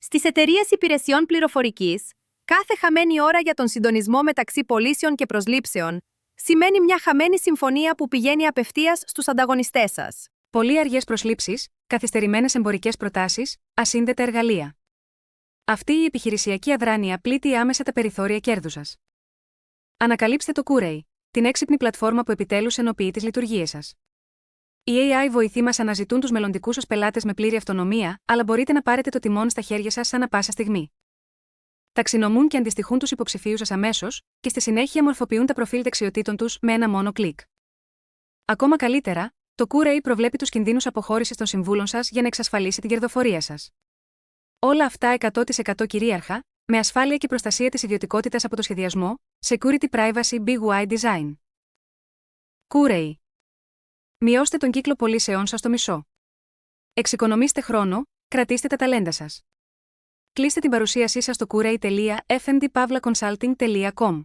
Στις εταιρείες υπηρεσιών πληροφορικής, κάθε χαμένη ώρα για τον συντονισμό μεταξύ πωλήσεων και προσλήψεων σημαίνει μια χαμένη συμφωνία που πηγαίνει απευθείας στους ανταγωνιστές σας. Πολύ αργές προσλήψεις, καθυστερημένες εμπορικές προτάσεις, ασύνδετα εργαλεία. Αυτή η επιχειρησιακή αδράνεια πλήττει άμεσα τα περιθώρια κέρδους σας. Ανακαλύψτε το Kuray, την έξυπνη πλατφόρμα που επιτέλους ενοποιεί τις λειτουργίες σας. Οι AI βοηθοί μας αναζητούν τους μελλοντικούς σας πελάτες με πλήρη αυτονομία, αλλά μπορείτε να πάρετε το τιμόνι στα χέρια σας ανά πάσα στιγμή. Ταξινομούν και αντιστοιχούν τους υποψηφίους σας αμέσως, και στη συνέχεια μορφοποιούν τα προφίλ δεξιοτήτων τους με ένα μόνο κλικ. Ακόμα καλύτερα, το Kuray προβλέπει τους κινδύνους αποχώρησης των συμβούλων σας για να εξασφαλίσει την κερδοφορία σας. Όλα αυτά 100% κυρίαρχα, με ασφάλεια και προστασία της ιδιωτικότητας από το σχεδιασμό, Security Privacy BY Design. Kuray. Μειώστε τον κύκλο πωλήσεών σας στο μισό. Εξοικονομήστε χρόνο, κρατήστε τα ταλέντα σας. Κλείστε την παρουσίασή σας στο kuray.fmdpavlaconsulting.com.